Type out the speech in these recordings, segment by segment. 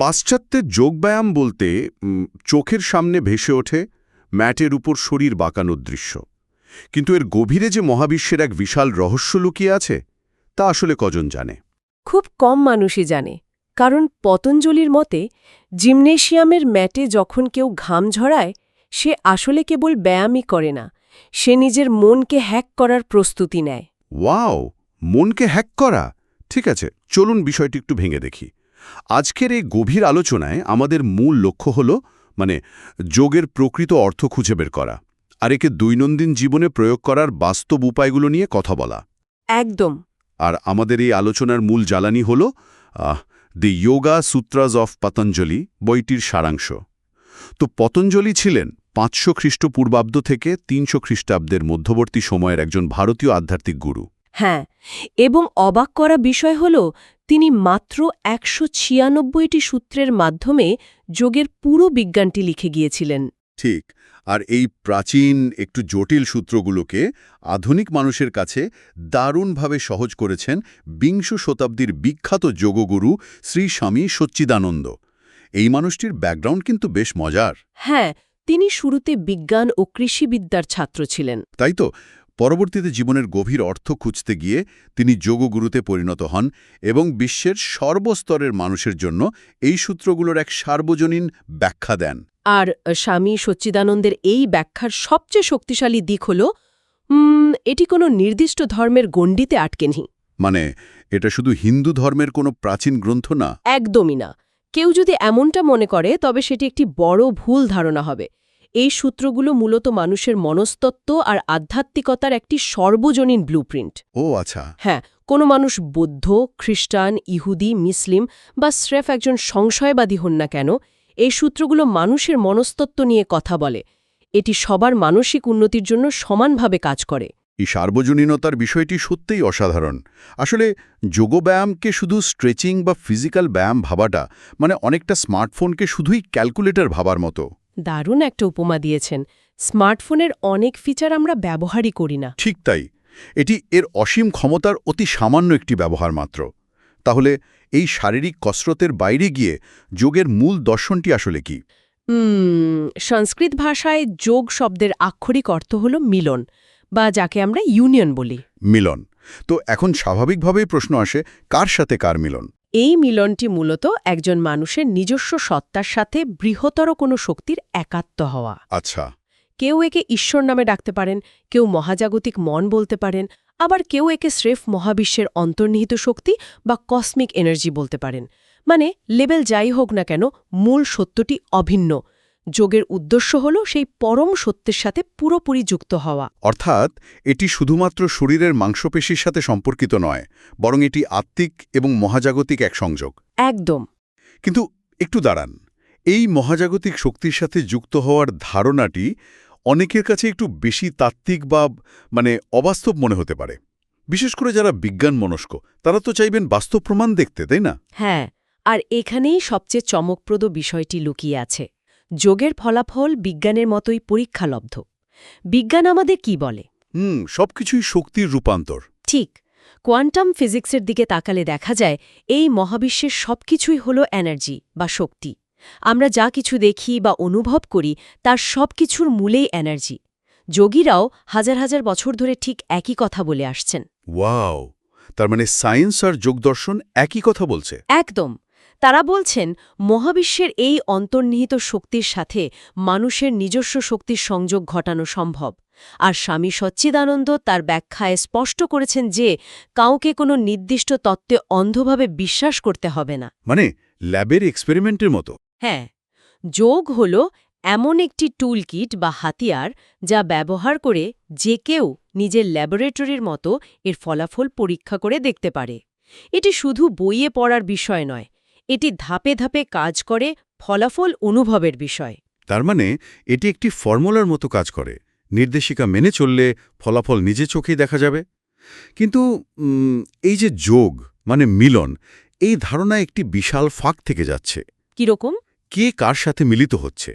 পাশ্চাত্যের যোগব্যায়াম বলতে চোখের সামনে ভেসে ওঠে ম্যাটের উপর শরীর বাঁকানোর দৃশ্য। কিন্তু এর গভীরে যে মহাবিশ্বের এক বিশাল রহস্য লুকিয়ে আছে তা আসলে কজন জানে? খুব কম মানুষই জানে, কারণ পতঞ্জলির মতে জিমনেশিয়ামের ম্যাটে যখন কেউ ঘাম ঝরায় সে আসলে কেবল ব্যায়ামই করে না, সে নিজের মনকে হ্যাক করার প্রস্তুতি নেয়। ওয়াও, মনকে হ্যাক করা! ঠিক আছে, চলুন বিষয়টি একটু ভেঙে দেখি। আজকের এই গভীর আলোচনায় আমাদের মূল লক্ষ্য হল যোগের প্রকৃত অর্থ খুঁজে বের করা, আর একে দৈনন্দিন জীবনে প্রয়োগ করার বাস্তব উপায়গুলো নিয়ে কথা বলা। একদম। আর আমাদের এই আলোচনার মূল জ্বালানি হল দি যোগা সূত্রাস অফ পতঞ্জলি বইটির সারাংশ। তো পতঞ্জলি ছিলেন 500 খ্রিস্টপূর্বাব্দ থেকে 300 খ্রিস্টাব্দের মধ্যবর্তী সময়ের একজন ভারতীয় আধ্যাত্মিক গুরু। হ্যাঁ, এবং অবাক করা বিষয় হল তিনি মাত্র 196টি সূত্রের মাধ্যমে যোগের পুরো বিজ্ঞানটি লিখে গিয়েছিলেন। ঠিক, আর এই প্রাচীন একটু জটিল সূত্রগুলোকে আধুনিক মানুষের কাছে দারুণভাবে সহজ করেছেন বিংশ শতাব্দীর বিখ্যাত যোগগুরু শ্রী স্বামী সচ্চিদানন্দ। এই মানুষটির ব্যাকগ্রাউন্ড কিন্তু বেশ মজার। হ্যাঁ, তিনি শুরুতে বিজ্ঞান ও কৃষিবিদ্যার ছাত্র ছিলেন। তাই তো, পরবর্তীতে জীবনের গভীর অর্থ খুঁজতে গিয়ে তিনি যোগগুরুতে পরিণত হন এবং বিশ্বের সর্বস্তরের মানুষের জন্য এই সূত্রগুলোর এক সার্বজনীন ব্যাখ্যা দেন। আর স্বামী সচ্চিদানন্দের এই ব্যাখ্যার সবচেয়ে শক্তিশালী দিক হল এটি কোনো নির্দিষ্ট ধর্মের গণ্ডিতে আটকে নেই। মানে এটা শুধু হিন্দু ধর্মের কোনো প্রাচীন গ্রন্থ না? একদমই না। কেউ যদি এমনটা মনে করে তবে সেটি একটি বড় ভুল ধারণা হবে। এই সূত্রগুলো মূলত মানুষের মনস্তত্ত্ব আর আধ্যাত্মিকতার একটি সর্বজনীন ব্লুপ্রিন্ট। ও আচ্ছা। হ্যাঁ, কোনো মানুষ বৌদ্ধ, খ্রিস্টান, ইহুদি, মুসলিম বা স্রেফ একজন সংশয়বাদী হন না কেন, এই সূত্রগুলো মানুষের মনস্তত্ত্ব নিয়ে কথা বলে। এটি সবার মানসিক উন্নতির জন্য সমানভাবে কাজ করে। এই সার্বজনীনতার বিষয়টি সত্যিই অসাধারণ। আসলে যোগব্যায়ামকে শুধু স্ট্রেচিং বা ফিজিক্যাল ব্যায়াম ভাবাটা অনেকটা স্মার্টফোনকে শুধুই ক্যালকুলেটর ভাবার মতো। দারুণ একটা উপমা দিয়েছেন। স্মার্টফোনের অনেক ফিচার আমরা ব্যবহারই করি না। ঠিক তাই, এটি এর অসীম ক্ষমতার অতি সামান্য একটি ব্যবহার মাত্র। তাহলে এই শারীরিক কসরতের বাইরে গিয়ে যোগের মূল দর্শনটি আসলে কি? সংস্কৃত ভাষায় যোগ শব্দের আক্ষরিক অর্থ হল মিলন, বা যাকে আমরা ইউনিয়ন বলি। মিলন। তো এখন স্বাভাবিকভাবেই প্রশ্ন আসে, কার সাথে কার মিলন? এই মিলনটি মূলত একজন মানুষের নিজস্ব সত্তার সাথে বৃহত্তর কোনো শক্তির একাত্ম হওয়া। আচ্ছা। কেউ একে ঈশ্বর নামে ডাকতে পারেন, কেউ মহাজাগতিক মন বলতে পারেন, আবার কেউ একে স্রেফ মহাবিশ্বের অন্তর্নিহিত শক্তি বা কসমিক এনার্জি বলতে পারেন। লেবেল যাই হোক না কেন, মূল সত্যটি অভিন্ন। যোগের উদ্দেশ্য হল সেই পরম সত্যের সাথে পুরোপুরি যুক্ত হওয়া। অর্থাৎ এটি শুধুমাত্র শরীরের মাংসপেশির সাথে সম্পর্কিত নয়, বরং এটি আত্মিক এবং মহাজাগতিক এক সংযোগ। একদম। কিন্তু একটু দাঁড়ান, এই মহাজাগতিক শক্তির সাথে যুক্ত হওয়ার ধারণাটি অনেকের কাছে একটু বেশি তাত্ত্বিক বা অবাস্তব মনে হতে পারে। বিশেষ করে যারা বিজ্ঞান মনস্ক, তারা তো চাইবেন বাস্তব প্রমাণ দেখতে, তাই না? হ্যাঁ, আর এখানেই সবচেয়ে চমকপ্রদ বিষয়টি লুকিয়ে আছে। যোগের ফলাফল বিজ্ঞানের মতোই পরীক্ষালব্ধ। বিজ্ঞান আমাদের কি বলে? সবকিছুই শক্তির রূপান্তর। ঠিক। কোয়ান্টাম ফিজিক্সের দিকে তাকালে দেখা যায় এই মহাবিশ্বের সবকিছুই হল এনার্জি বা শক্তি। আমরা যা কিছু দেখি বা অনুভব করি তার সবকিছুর মূলেই এনার্জি। যোগীরাও হাজার হাজার বছর ধরে ঠিক একই কথা বলে আসছেন। ওয়াও! তার সায়েন্স আর যোগদর্শন একই কথা বলছে? একদম। তারা বলছেন মহাবিশ্বের এই অন্তর্নিহিত শক্তির সাথে মানুষের নিজস্ব শক্তির সংযোগ ঘটানো সম্ভব। আর স্বামী সচ্চিদানন্দ তার ব্যাখ্যায় স্পষ্ট করেছেন যে কাউকে কোনো নির্দিষ্ট তত্ত্বে অন্ধভাবে বিশ্বাস করতে হবে না। ল্যাবের এক্সপেরিমেন্টের মতো? হ্যাঁ, যোগ হল এমন একটি টুলকিট বা হাতিয়ার যা ব্যবহার করে যে কেউ নিজের ল্যাবরেটরির মতো এর ফলাফল পরীক্ষা করে দেখতে পারে। এটি শুধু বইয়ে পড়ার বিষয় নয়, এটি ধাপে ধাপে কাজ করে ফলাফল অনুভবের বিষয়। তার এটি একটি ফর্মুলার মতো কাজ করে, নির্দেশিকা মেনে চললে ফলাফল নিজে চোখেই দেখা যাবে। কিন্তু এই যে যোগ মিলন, এই ধারণা একটি বিশাল ফাঁক থেকে যাচ্ছে। কিরকম? কে কার সাথে মিলিত হচ্ছে?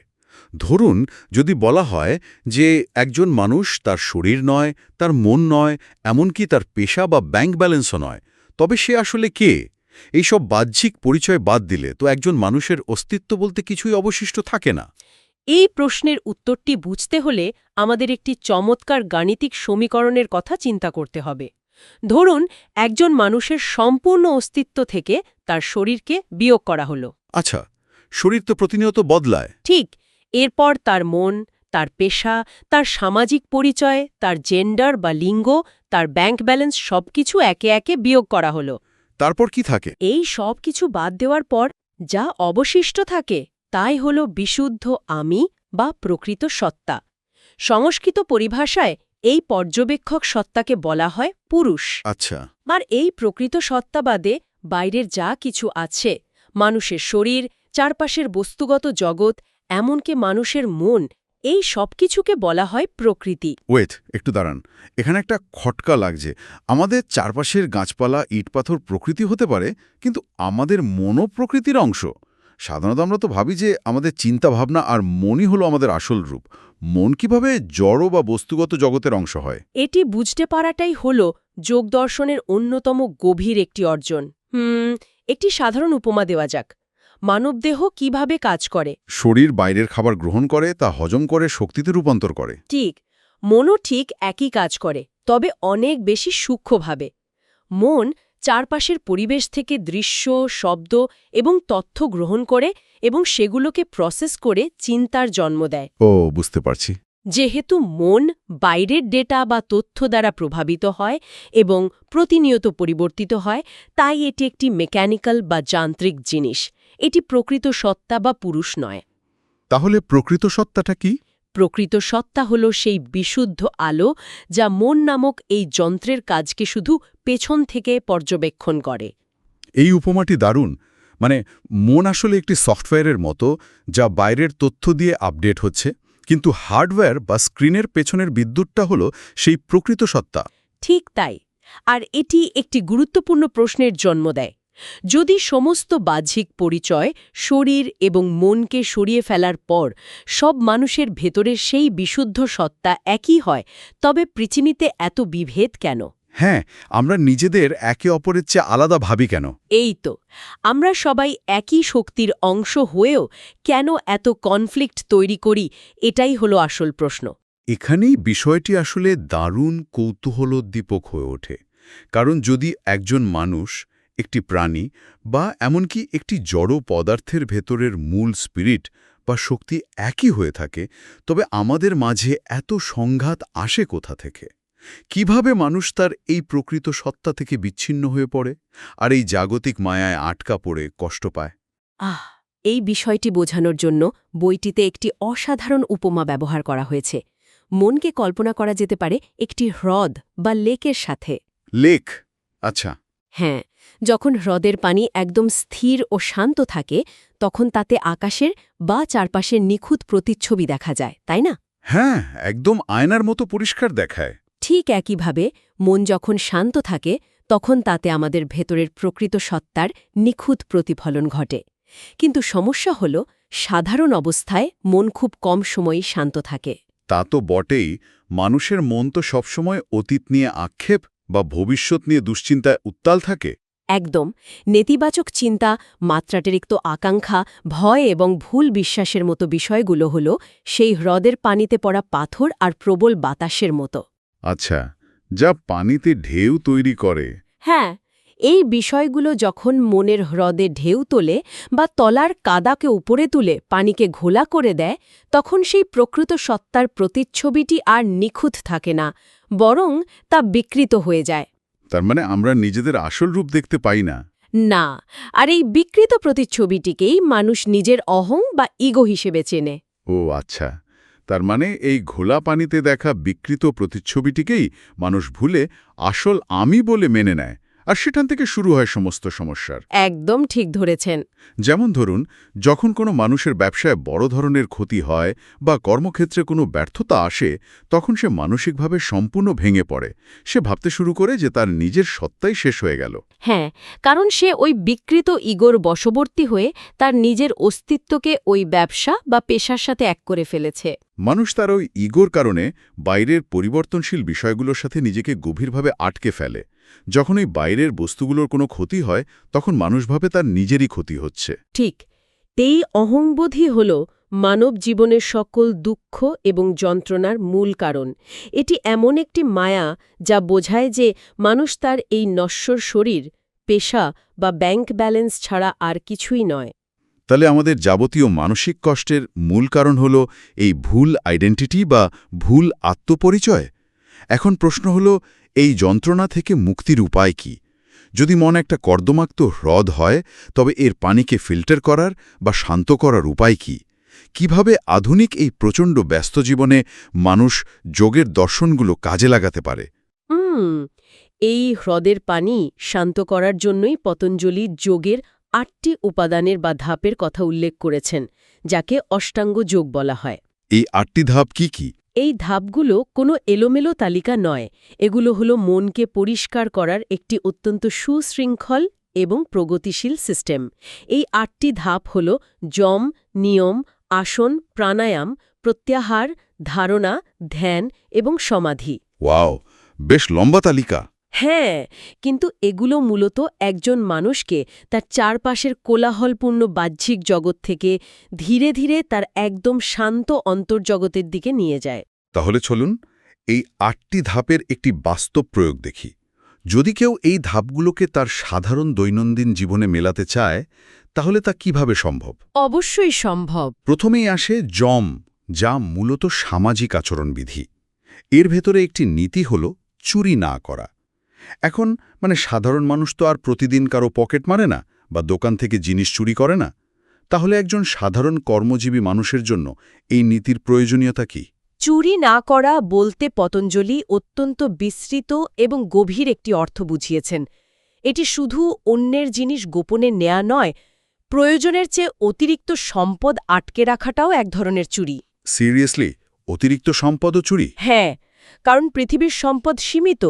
ধরুন, যদি বলা হয় যে একজন মানুষ তার শরীর নয়, তার মন নয়, এমনকি তার পেশা বা ব্যাংক ব্যালেন্সও নয়, তবে সে আসলে কে? এইসব বাহ্যিক পরিচয় বাদ দিলে তো একজন মানুষের অস্তিত্ব বলতে কিছুই অবশিষ্ট থাকে না। এই প্রশ্নের উত্তরটি বুঝতে হলে আমাদের একটি চমৎকার গাণিতিক সমীকরণের কথা চিন্তা করতে হবে। ধরুন একজন মানুষের সম্পূর্ণ অস্তিত্ব থেকে তার শরীরকে বিয়োগ করা হলো। আচ্ছা, শরীর তো প্রতিনিয়ত বদলায়। ঠিক, এরপর তার মন, তার পেশা, তার সামাজিক পরিচয়, তার জেন্ডার বা লিঙ্গ, তার ব্যাংক ব্যালেন্স সবকিছু একে একে বিয়োগ করা হলো। তারপর কি থাকে? এই সব কিছু বাদ দেওয়ার পর যা অবশিষ্ট থাকে তাই হল বিশুদ্ধ আমি বা প্রকৃত সত্তা। সংস্কৃত পরিভাষায় এই পর্যবেক্ষক সত্তাকে বলা হয় পুরুষ। আচ্ছা। আর এই প্রকৃত সত্তা বাদে বাইরের যা কিছু আছে, মানুষের শরীর, চারপাশের বস্তুগত জগৎ, এমনকি মানুষের মন, এই সব কিছুকে বলা হয় প্রকৃতি। ওয়েট, একটু দাঁড়ান। এখানে একটা খটকা লাগছে। আমাদের চারপাশের গাছপালা, ইটপাথর প্রকৃতি হতে পারে, কিন্তু আমাদের মনও প্রকৃতির অংশ। সাধারণত আমরা তো ভাবি যে আমাদের চিন্তা ভাবনা আর মনই হলো আমাদের আসল রূপ। মন কিভাবে জড় বা বস্তুগত জগতের অংশ হয়? এটি বুঝতে পারাটাই হল যোগদর্শনের অন্যতম গভীর একটি অর্জন। একটি সাধারণ উপমা দেওয়া যাক। মানবদেহ কিভাবে কাজ করে? শরীর বাইরের খাবার গ্রহণ করে, তা হজম করে শক্তিতে রূপান্তর করে। ঠিক, মনও ঠিক একই কাজ করে, তবে অনেক বেশি সূক্ষ্মভাবে। মন চারপাশের পরিবেশ থেকে দৃশ্য, শব্দ এবং তথ্য গ্রহণ করে এবং সেগুলোকে প্রসেস করে চিন্তার জন্ম দেয়। ও, বুঝতে পারছি। যেহেতু মন বাইরের ডেটা বা তথ্য দ্বারা প্রভাবিত হয় এবং প্রতিনিয়ত পরিবর্তিত হয়, তাই এটি একটি মেকানিক্যাল বা যান্ত্রিক জিনিস। এটি প্রকৃত সত্তা বা পুরুষ নয়। তাহলে প্রকৃত সত্তাটা কি? প্রকৃত সত্তা হল সেই বিশুদ্ধ আলো যা মন নামক এই যন্ত্রের কাজকে শুধু পেছন থেকে পর্যবেক্ষণ করে। এই উপমাটি দারুণ। মানে মন আসলে একটি সফটওয়্যারের মতো, যা বাইরের তথ্য দিয়ে আপডেট হচ্ছে, কিন্তু হার্ডওয়্যার বা স্ক্রিনের পেছনের বিদ্যুৎটা হলো সেই প্রকৃত সত্তা। ঠিক তাই। আর এটি একটি গুরুত্বপূর্ণ প্রশ্নের জন্ম দেয়। যদি সমস্ত বাহ্যিক পরিচয়, শরীর এবং মনকে সরিয়ে ফেলার পর সব মানুষের ভেতরের সেই বিশুদ্ধ সত্তা একই হয়, তবে পৃথিবীতে এত বিভেদ কেন? হ্যাঁ, আমরা নিজেদের একে অপরের চেয়ে আলাদা ভাবি কেন? এই তো, আমরা সবাই একই শক্তির অংশ হয়েও কেন এত কনফ্লিক্ট তৈরি করি, এটাই হলো আসল প্রশ্ন। এখানেই বিষয়টি আসলে দারুণ কৌতূহলোদ্দীপক হয়ে ওঠে। কারণ যদি একজন মানুষ, একটি প্রাণী বা এমনকি একটি জড় পদার্থের ভেতরের মূল স্পিরিট বা শক্তি একই হয়ে থাকে, তবে আমাদের মাঝে এত সংঘাত আসে কোথা থেকে? কিভাবে মানুষ তার এই প্রকৃত সত্তা থেকে বিচ্ছিন্ন হয়ে পড়ে আর এই জাগতিক মায়ায় আটকা পড়ে কষ্ট পায়? এই বিষয়টি বোঝানোর জন্য বইটিতে একটি অসাধারণ উপমা ব্যবহার করা হয়েছে। মনকে কল্পনা করা যেতে পারে একটি হ্রদ বা লেকের সাথে। লেক? আচ্ছা। হ্যাঁ, যখন হ্রদের পানি একদম স্থির ও শান্ত থাকে, তখন তাতে আকাশের বা চারপাশের নিখুঁত প্রতিচ্ছবি দেখা যায়, তাই না? হ্যাঁ, একদম আয়নার মতো পরিষ্কার দেখায়। ঠিক একইভাবে মন যখন শান্ত থাকে, তখন তাতে আমাদের ভেতরের প্রকৃত সত্তার নিখুঁত প্রতিফলন ঘটে। কিন্তু সমস্যা হল, সাধারণ অবস্থায় মন খুব কম সময়ই শান্ত থাকে। তা তো বটেই। মানুষের মন তো সবসময় অতীত নিয়ে আক্ষেপ বা ভবিষ্যৎ নিয়ে দুশ্চিন্তায় উত্তাল থাকে। একদম। নেতিবাচক চিন্তা, মাত্রাতিরিক্ত আকাঙ্ক্ষা, ভয় এবং ভুল বিশ্বাসের মতো বিষয়গুলো হল সেই হ্রদের পানিতে পড়া পাথর আর প্রবল বাতাসের মতো। আচ্ছা, যা পানিতে ঢেউ তৈরি করে। হ্যাঁ, এই বিষয়গুলো যখন মনের হ্রদে ঢেউ তোলে বা তলার কাদাকে উপরে তুলে পানিকে ঘোলা করে দেয়, তখন সেই প্রকৃত সত্তার প্রতিচ্ছবিটি আর নিখুঁত থাকে না, বরং তা বিকৃত হয়ে যায়। তার মানে আমরা নিজেদের আসল রূপ দেখতে পাই না। না, আর এই বিকৃত প্রতিচ্ছবিটিকেই মানুষ নিজের অহং বা ইগো হিসেবে চেনে। ও আচ্ছা, তার মানে এই ঘোলা পানিতে দেখা বিকৃত প্রতিচ্ছবিটিকেই মানুষ ভুলে আসল আমি বলে মেনে নেয়, আর সেখান থেকে শুরু হয় সমস্ত সমস্যার। একদম ঠিক ধরেছেন। যেমন ধরুন, যখন কোনো মানুষের ব্যবসায় বড় ধরনের ক্ষতি হয় বা কর্মক্ষেত্রে কোনো ব্যর্থতা আসে, তখন সে মানসিকভাবে সম্পূর্ণ ভেঙে পড়ে। সে ভাবতে শুরু করে যে তার নিজের সত্তাই শেষ হয়ে গেল। হ্যাঁ, কারণ সে ওই বিকৃত ইগোর বশবর্তী হয়ে তার নিজের অস্তিত্বকে ওই ব্যবসা বা পেশার সাথে এক করে ফেলেছে। মানুষ তার ওই ইগোর কারণে বাইরের পরিবর্তনশীল বিষয়গুলোর সাথে নিজেকে গভীরভাবে আটকে ফেলে। যখন ওই বাইরের বস্তুগুলোর কোনো ক্ষতি হয় তখন মানুষ ভাবে তার নিজেরই ক্ষতি হচ্ছে। ঠিক এই অহংবোধই হল মানব জীবনের সকল দুঃখ এবং যন্ত্রণার মূল কারণ। এটি এমন একটি মায়া যা বোঝায় যে মানুষ তার এই নশ্বর শরীর, পেশা বা ব্যাংক ব্যালেন্স ছাড়া আর কিছুই নয়। তাহলে আমাদের যাবতীয় মানসিক কষ্টের মূল কারণ হল এই ভুল আইডেন্টিটি বা ভুল আত্মপরিচয়। এখন প্রশ্ন হল, এই যন্ত্রণা থেকে মুক্তির উপায় কি? যদি মন একটা কর্দমাক্ত হ্রদ হয়, তবে এর পানিকে ফিল্টার করার বা শান্ত করার উপায় কি? কিভাবে আধুনিক এই প্রচণ্ড ব্যস্ত জীবনে মানুষ যোগের দর্শনগুলো কাজে লাগাতে পারে? এই হ্রদের পানি শান্ত করার জন্যই পতঞ্জলি যোগের ৮টি উপাদানের বা ধাপের কথা উল্লেখ করেছেন, যাকে অষ্টাঙ্গ যোগ বলা হয়। এই ৮টি ধাপ কি কি? এই ধাপগুলো কোনো এলোমেলো তালিকা নয়, এগুলো হলো মনকে পরিষ্কার করার একটি অত্যন্ত সুশৃঙ্খল এবং প্রগতিশীল সিস্টেম। এই ৮টি ধাপ হল যম, নিয়ম, আসন, প্রাণায়াম, প্রত্যাহার, ধারণা, ধ্যান এবং সমাধি। ওয়াও, বেশ লম্বা তালিকা। হ্যাঁ, কিন্তু এগুলো মূলত একজন মানুষকে তার চারপাশের কোলাহলপূর্ণ বাহ্যিক জগৎ থেকে ধীরে ধীরে তার একদম শান্ত অন্তর্জগতের দিকে নিয়ে যায়। তাহলে চলুন এই ৮টি ধাপের একটি বাস্তব প্রয়োগ দেখি। যদি কেউ এই ধাপগুলোকে তার সাধারণ দৈনন্দিন জীবনে মেলাতে চায়, তাহলে তা কিভাবে সম্ভব? অবশ্যই সম্ভব। প্রথমেই আসে যম, যা মূলত সামাজিক আচরণবিধি। এর ভেতরে একটি নীতি হল চুরি না করা। এখন সাধারণ মানুষ তো আর প্রতিদিন কারো পকেট মারে না বা দোকান থেকে জিনিস চুরি করে না। তাহলে একজন সাধারণ কর্মজীবী মানুষের জন্য এই নীতির প্রয়োজনীয়তা কি? চুরি না করা বলতে পতঞ্জলি অত্যন্ত বিস্তৃত এবং গভীর একটি অর্থ বুঝিয়েছেন। এটি শুধু অন্যের জিনিস গোপনে নেয়া নয়, প্রয়োজনের চেয়ে অতিরিক্ত সম্পদ আটকে রাখাটাও এক ধরনের চুরি। সিরিয়াসলি? অতিরিক্ত সম্পদও চুরি? হ্যাঁ, কারণ পৃথিবীর সম্পদ সীমিত।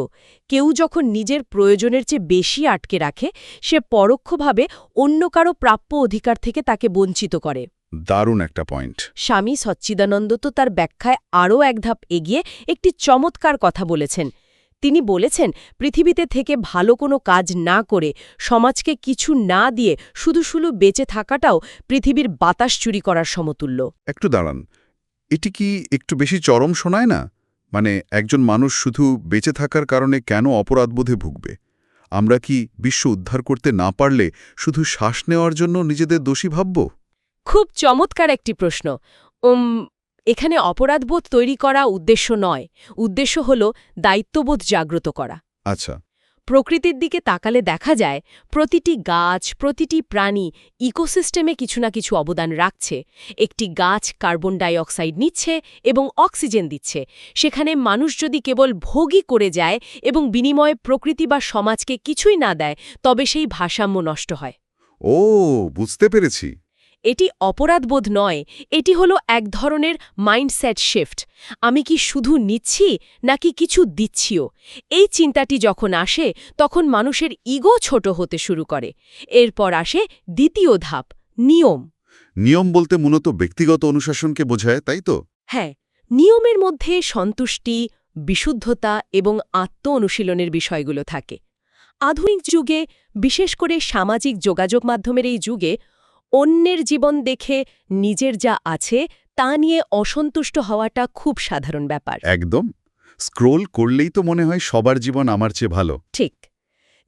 কেউ যখন নিজের প্রয়োজনের চেয়ে বেশি আটকে রাখে, সে পরোক্ষভাবে অন্য কারো প্রাপ্য অধিকার থেকে তাকে বঞ্চিত করে। দারুণ একটা পয়েন্ট। স্বামী সচ্চিদানন্দ তো তার ব্যাখ্যায় আরও এক ধাপ এগিয়ে একটি চমৎকার কথা বলেছেন। তিনি বলেছেন, পৃথিবীতে থেকে ভালো কোনো কাজ না করে, সমাজকে কিছু না দিয়ে শুধু বেঁচে থাকাটাও পৃথিবীর বাতাস চুরি করার সমতুল্য। একটু দাঁড়ান, এটি কি একটু বেশি চরম শোনায় না? একজন মানুষ শুধু বেঁচে থাকার কারণে কেন অপরাধবোধে ভুগবে? আমরা কি বিশ্ব উদ্ধার করতে না পারলে শুধু শ্বাস নেওয়ার জন্য নিজেদের দোষী ভাবব? খুব চমৎকার একটি প্রশ্ন। এখানে অপরাধবোধ তৈরি করা উদ্দেশ্য নয়, উদ্দেশ্য হল দায়িত্ববোধ জাগ্রত করা। আচ্ছা। প্রকৃতির দিকে তাকালে দেখা যায়, প্রতিটি গাছ, প্রতিটি প্রাণী ইকোসিস্টেমে কিছু না কিছু অবদান রাখছে। একটি গাছ কার্বন ডাই অক্সাইড নিচ্ছে এবং অক্সিজেন দিচ্ছে। সেখানে মানুষ যদি কেবল ভোগই করে যায় এবং বিনিময়ে প্রকৃতি বা সমাজকে কিছুই না দেয়, তবে সেই ভারসাম্য নষ্ট হয়। ও, বুঝতে পেরেছি। এটি অপরাধবোধ নয়, এটি হলো এক ধরনের মাইন্ডসেট শিফট। আমি কি শুধু নিচ্ছি নাকি কিছু দিচ্ছিও? এই চিন্তাটি যখন আসে, তখন মানুষের ইগো ছোট হতে শুরু করে। এরপর আসে দ্বিতীয় ধাপ, নিয়ম। নিয়ম বলতে মূলত ব্যক্তিগত অনুশাসনকে বোঝায়, তাই তো? হ্যাঁ, নিয়মের মধ্যে সন্তুষ্টি, বিশুদ্ধতা এবং আত্ম-অনুশীলনের বিষয়গুলো থাকে। আধুনিক যুগে, বিশেষ করে সামাজিক যোগাযোগ মাধ্যমের এই যুগে, অন্যের জীবন দেখে নিজের যা আছে তা নিয়ে অসন্তুষ্ট হওয়াটা খুব সাধারণ ব্যাপার। একদম। স্ক্রোল করলেই তো মনে হয় সবার জীবন আমার চেয়ে ভালো। ঠিক।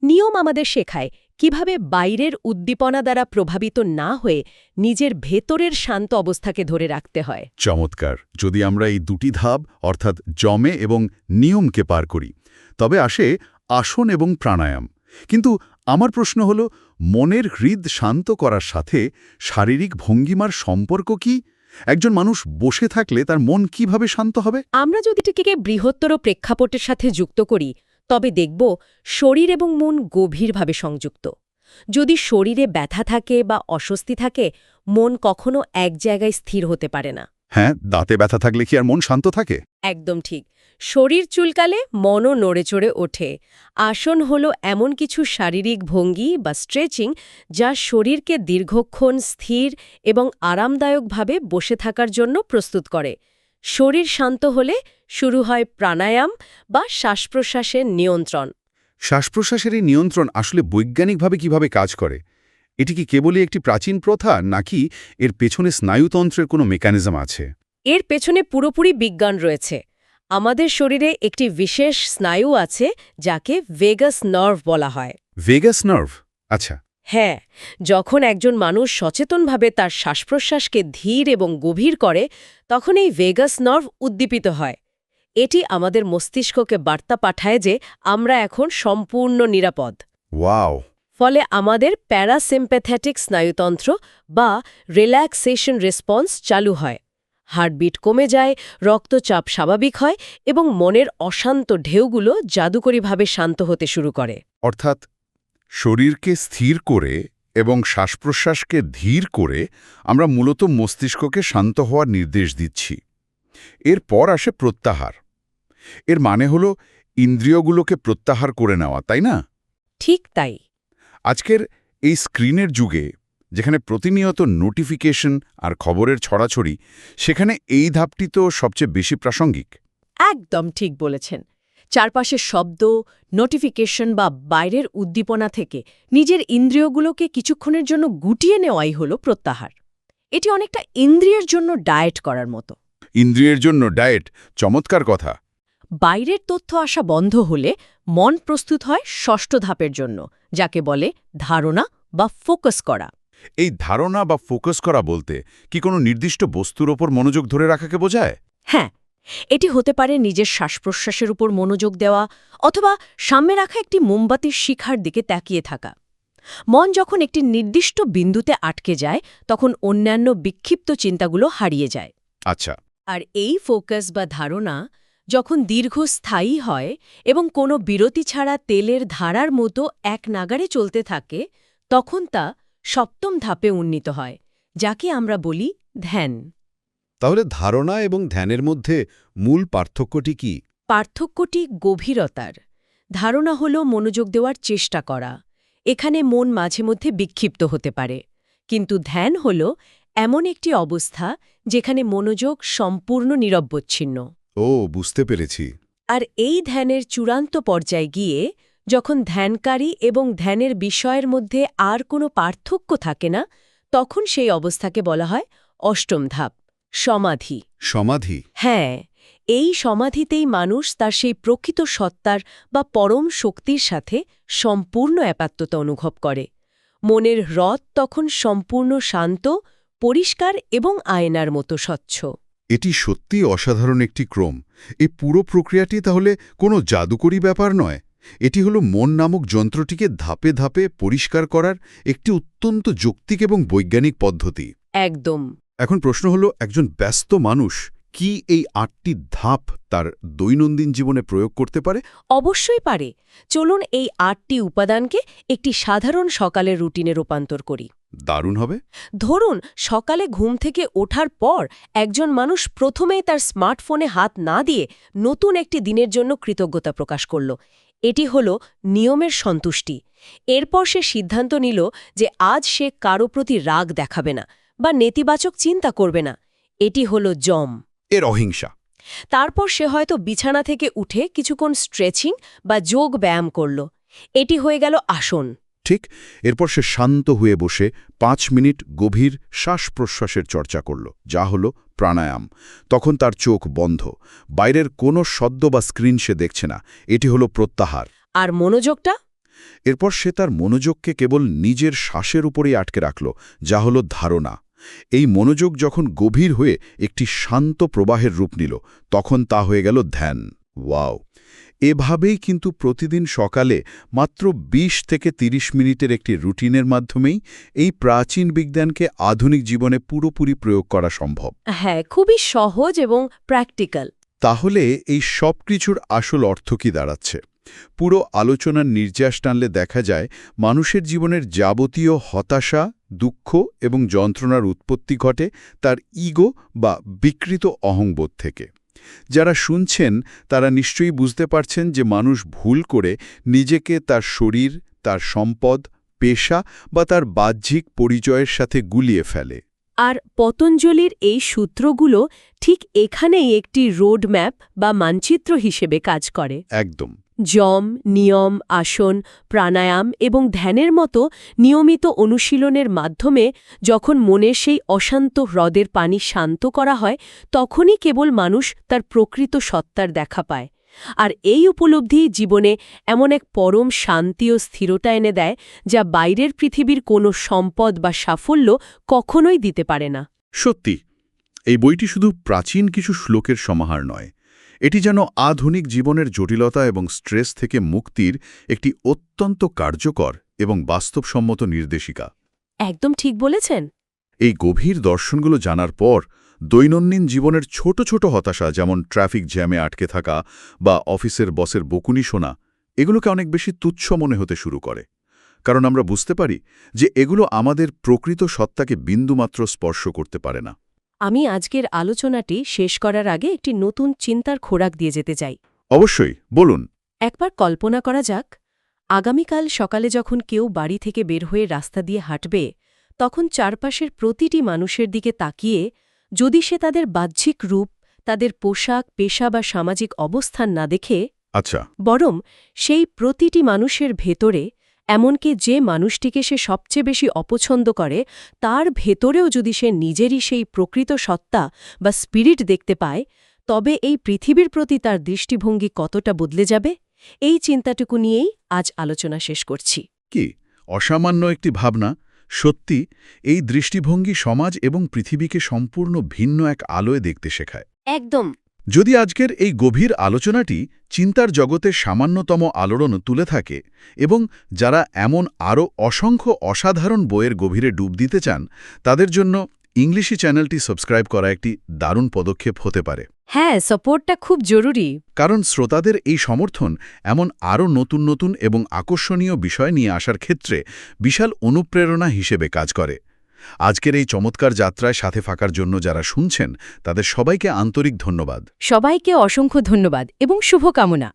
নিয়ম আমাদের শেখায় কিভাবে বাইরের উদ্দীপনা দ্বারা প্রভাবিত না হয়ে নিজের ভেতরের শান্ত অবস্থাকে ধরে রাখতে হয়। চমৎকার। যদি আমরা এই দুটি ধাপ অর্থাৎ যমে এবং নিয়মকে পার করি, তবে আসে আসন এবং প্রাণায়াম। কিন্তু আমার প্রশ্ন হল, মনের হৃদ শান্ত করার সাথে শারীরিক ভঙ্গিমার সম্পর্ক কি? একজন মানুষ বসে থাকলে তার মন কিভাবে শান্ত হবে? আমরা যদি এটিকে বৃহত্তর প্রেক্ষাপটের সাথে যুক্ত করি, তবে দেখব শরীর এবং মন গভীরভাবে সংযুক্ত। যদি শরীরে ব্যথা থাকে বা অস্বস্তি থাকে, মন কখনো এক জায়গায় স্থির হতে পারে না। হ্যাঁ, দাঁতে ব্যথা থাকলে কি আর মন শান্ত থাকে? একদম ঠিক। শরীর চুলকালে মনও নড়েচড়ে ওঠে। আসন হল এমন কিছু শারীরিক ভঙ্গি বা স্ট্রেচিং যা শরীরকে দীর্ঘক্ষণ স্থির এবং আরামদায়কভাবে বসে থাকার জন্য প্রস্তুত করে। শরীর শান্ত হলে শুরু হয় প্রাণায়াম বা শ্বাসপ্রশ্বাসের নিয়ন্ত্রণ। শ্বাসপ্রশ্বাসের এই নিয়ন্ত্রণ আসলে বৈজ্ঞানিকভাবে কিভাবে কাজ করে? এটি কি কেবলই একটি প্রাচীন প্রথা, নাকি এর পেছনে স্নায়ুতন্ত্রের কোনো মেকানিজম আছে? এর পেছনে পুরোপুরি বিজ্ঞান রয়েছে। আমাদের শরীরে একটি বিশেষ স্নায়ু আছে যাকে ভেগাস নার্ভ বলা হয়। Vagus nerve? আচ্ছা। হ্যাঁ, যখন একজন মানুষ সচেতনভাবে তার শ্বাসপ্রশ্বাসকে ধীর এবং গভীর করে তখন এই ভেগাস নার্ভ উদ্দীপিত হয়। এটি আমাদের মস্তিষ্ককে বার্তা পাঠায় যে আমরা এখন সম্পূর্ণ নিরাপদ। ওয়াও! ফলে আমাদের প্যারাসিম্প্যাথেটিক স্নায়ুতন্ত্র বা রিল্যাক্সেশন রেসপন্স চালু হয়। হার্টবিট কমে যায়, রক্তচাপ স্বাভাবিক হয় এবং মনের অশান্ত ঢেউগুলো জাদুকরীভাবে শান্ত হতে শুরু করে। অর্থাৎ শরীরকে স্থির করে এবং শ্বাসপ্রশ্বাসকে ধীর করে আমরা মূলত মস্তিষ্ককে শান্ত হওয়ার নির্দেশ দিচ্ছি। এরপর আসে প্রত্যাহার। এর মানে হল ইন্দ্রিয়গুলোকে প্রত্যাহার করে নেওয়া, তাই না? ঠিক তাই। আজকের এই স্ক্রিনের যুগে, যেখানে প্রতিনিয়ত নোটিফিকেশন আর খবরের ছড়াছড়ি, সেখানে এই ধাপটি তো সবচেয়ে বেশি প্রাসঙ্গিক। একদম ঠিক বলেছেন। চারপাশের শব্দ, নোটিফিকেশন বা বাইরের উদ্দীপনা থেকে নিজের ইন্দ্রিয়গুলোকে কিছুক্ষণের জন্য গুটিয়ে নেওয়াই হল প্রত্যাহার। এটি অনেকটা ইন্দ্রিয়ের জন্য ডায়েট করার মতো। ইন্দ্রিয়ের জন্য ডায়েট, চমৎকার কথা। বাইরের তথ্য আসা বন্ধ হলে মন প্রস্তুত হয় ষষ্ঠ ধাপের জন্য, যাকে বলে ধারণা বা ফোকাস করা। এই ধারণা বা ফোকাস করা বলতে কি কোনো নির্দিষ্ট বস্তুর ওপর মনোযোগ ধরে রাখাকে বোঝায়? হ্যাঁ, এটি হতে পারে নিজের শ্বাসপ্রশ্বাসের উপর মনোযোগ দেওয়া অথবা সামনে রাখা একটি মোমবাতির শিখার দিকে তাকিয়ে থাকা। মন যখন একটি নির্দিষ্ট বিন্দুতে আটকে যায় তখন অন্যান্য বিক্ষিপ্ত চিন্তাগুলো হারিয়ে যায়। আচ্ছা। আর এই ফোকাস বা ধারণা যখন দীর্ঘস্থায়ী হয় এবং কোনো বিরতি ছাড়া তেলের ধারার মতো এক নাগাড়ে চলতে থাকে, তখন তা সপ্তম ধাপে উন্নীত হয়, যাকে আমরা বলি ধ্যান। তাহলে ধারণা এবং ধ্যানের মধ্যে মূল পার্থক্যটি কি? পার্থক্যটি গভীরতার। ধারণা হল মনোযোগ দেওয়ার চেষ্টা করা। এখানে মন মাঝে মধ্যে বিক্ষিপ্ত হতে পারে। কিন্তু ধ্যান হল এমন একটি অবস্থা যেখানে মনোযোগ সম্পূর্ণ নিরবচ্ছিন্ন। ও, বুঝতে পেরেছি। আর এই ধ্যানের চূড়ান্ত পর্যায়ে গিয়ে যখন ধ্যানকারী এবং ধ্যানের বিষয়ের মধ্যে আর কোনো পার্থক্য থাকে না, তখন সেই অবস্থাকে বলা হয় অষ্টম ধাপ, সমাধি। সমাধি? হ্যাঁ, এই সমাধিতেই মানুষ তার সেই প্রকৃত সত্তার বা পরম শক্তির সাথে সম্পূর্ণ একাত্মতা অনুভব করে। মনের হ্রদ তখন সম্পূর্ণ শান্ত, পরিষ্কার এবং আয়নার মতো স্বচ্ছ। এটি সত্যিই অসাধারণ একটি ক্রম। এই পুরো প্রক্রিয়াটি তাহলে কোনো জাদুকরী ব্যাপার নয়। এটি হলো মন নামক যন্ত্রটিকে ধাপে ধাপে পরিষ্কার করার একটি অত্যন্ত যৌক্তিক এবং বৈজ্ঞানিক পদ্ধতি। একদম। এখন প্রশ্ন হলো, একজন ব্যস্ত মানুষ কি এই ৮টি ধাপ তার দৈনন্দিন জীবনে প্রয়োগ করতে পারে? অবশ্যই পারে। চলুন এই ৮টি উপাদানকে একটি সাধারণ সকালের রুটিনে রূপান্তর করি। দারুণ হবে। ধরুন, সকালে ঘুম থেকে ওঠার পর একজন মানুষ প্রথমেই তার স্মার্টফোনে হাত না দিয়ে নতুন একটি দিনের জন্য কৃতজ্ঞতা প্রকাশ করল। এটি হল নিয়মের সন্তুষ্টি। এরপর সে সিদ্ধান্ত নিল যে আজ সে কারো প্রতি রাগ দেখাবে না বা নেতিবাচক চিন্তা করবে না। এটি হল যম, এর অহিংসা। তারপর সে হয়তো বিছানা থেকে উঠে কিছুক্ষণ স্ট্রেচিং বা যোগ ব্যায়াম করল। এটি হয়ে গেল আসন। ঠিক। এরপর সে শান্ত হয়ে বসে ৫ মিনিট গভীর শ্বাস-প্রশ্বাসের চর্চা করল, যা হল প্রাণায়াম। তখন তার চোখ বন্ধ, বাইরের কোনো শব্দ বা স্ক্রিন সে দেখছে না। এটি হল প্রত্যাহার। আর মনোযোগটা? এরপর সে তার মনোযোগকে কেবল নিজের শ্বাসের উপরেই আটকে রাখল, যা হল ধারণা। এই মনোযোগ যখন গভীর হয়ে একটি শান্ত প্রবাহের রূপ নিল, তখন তা হয়ে গেল ধ্যান। ওয়াও! এভাবেই কিন্তু প্রতিদিন সকালে মাত্র ২০ থেকে ৩০ মিনিটের একটি রুটিনের মাধ্যমেই এই প্রাচীন বিজ্ঞানকে আধুনিক জীবনে পুরোপুরি প্রয়োগ করা সম্ভব। হ্যাঁ, খুবই সহজ এবং প্র্যাকটিক্যাল। তাহলে এই সব কিছুর আসল অর্থ কি দাঁড়াচ্ছে? পুরো আলোচনার নির্যাস টানলে দেখা যায় মানুষের জীবনের যাবতীয় হতাশা, দুঃখ এবং যন্ত্রণার উৎপত্তি ঘটে তার ইগো বা বিকৃত অহংবোধ থেকে। যারা শুনছেন তারা নিশ্চয়ই বুঝতে পারছেন যে মানুষ ভুল করে নিজেকে তার শরীর, তার সম্পদ, পেশা বা তার বাহ্যিক পরিচয়ের সাথে গুলিয়ে ফেলে। আর পতঞ্জলির এই সূত্রগুলো ঠিক এখানেই একটি রোডম্যাপ বা মানচিত্র হিসেবে কাজ করে। একদম। যম, নিয়ম, আসন, প্রাণায়াম এবং ধ্যানের মতো নিয়মিত অনুশীলনের মাধ্যমে যখন মনের সেই অশান্ত হ্রদের পানি শান্ত করা হয় তখনই কেবল মানুষ তার প্রকৃত সত্তার দেখা পায়। আর এই উপলব্ধি জীবনে এমন এক পরম শান্তি ও স্থিরতা এনে দেয় যা বাইরের পৃথিবীর কোনো সম্পদ বা সাফল্য কখনোই দিতে পারে না। সত্যি, এই বইটি শুধু প্রাচীন কিছু শ্লোকের সমাহার নয়, এটি যেন আধুনিক জীবনের জটিলতা এবং স্ট্রেস থেকে মুক্তির একটি অত্যন্ত কার্যকর এবং বাস্তবসম্মত নির্দেশিকা। একদম ঠিক বলেছেন। এই গভীর দর্শনগুলো জানার পর দৈনন্দিন জীবনের ছোট ছোট হতাশা, যেমন ট্রাফিক জ্যামে আটকে থাকা বা অফিসের বসের বকুনি শোনা, এগুলোকে অনেক বেশি তুচ্ছ মনে হতে শুরু করে। কারণ আমরা বুঝতে পারি যে এগুলো আমাদের প্রকৃত সত্তাকে বিন্দুমাত্র স্পর্শ করতে পারে না। আমি আজকের আলোচনাটি শেষ করার আগে একটি নতুন চিন্তার খোরাক দিয়ে যেতে চাই। অবশ্যই, বলুন। একবার কল্পনা করা যাক, আগামীকাল সকালে যখন কেউ বাড়ি থেকে বের হয়ে রাস্তা দিয়ে হাঁটবে, তখন চারপাশের প্রতিটি মানুষের দিকে তাকিয়ে যদি সে তাদের বাহ্যিক রূপ, তাদের পোশাক, পেশা বা সামাজিক অবস্থান না দেখে, আচ্ছা, বরং সেই প্রতিটি মানুষের ভেতরে, এমনকি যে মানুষটিকে সে সবচেয়ে বেশি অপছন্দ করে, তার ভেতরেও যদি সে নিজেরই সেই প্রকৃত সত্তা বা স্পিরিট দেখতে পায়, তবে এই পৃথিবীর প্রতি তার দৃষ্টিভঙ্গি কতটা বদলে যাবে? এই চিন্তাটুকু নিয়েই আজ আলোচনা শেষ করছি। কি অসামান্য একটি ভাবনা! সত্যি, এই দৃষ্টিভঙ্গি সমাজ এবং পৃথিবীকে সম্পূর্ণ ভিন্ন এক আলোয় দেখতে শেখায়। একদম। যদি আজকের এই গভীর আলোচনাটি চিন্তার জগতে সামান্যতম আলোড়ন তুলে থাকে এবং যারা এমন আরও অসংখ্য অসাধারণ বইয়ের গভীরে ডুব দিতে চান, তাদের জন্য ইংলিশি চ্যানেলটি সাবস্ক্রাইব করা একটি দারুণ পদক্ষেপ হতে পারে। হ্যাঁ, সাপোর্টটা খুব জরুরি। কারণ শ্রোতাদের এই সমর্থন এমন আরও নতুন নতুন এবং আকর্ষণীয় বিষয় নিয়ে আসার ক্ষেত্রে বিশাল অনুপ্রেরণা হিসেবে কাজ করে। আজকের এই চমৎকার যাত্রায় সাথে থাকার জন্য যারা শুনছেন, তাদের সবাইকে আন্তরিক ধন্যবাদ। সবাইকে অসংখ্য ধন্যবাদ এবং শুভকামনা।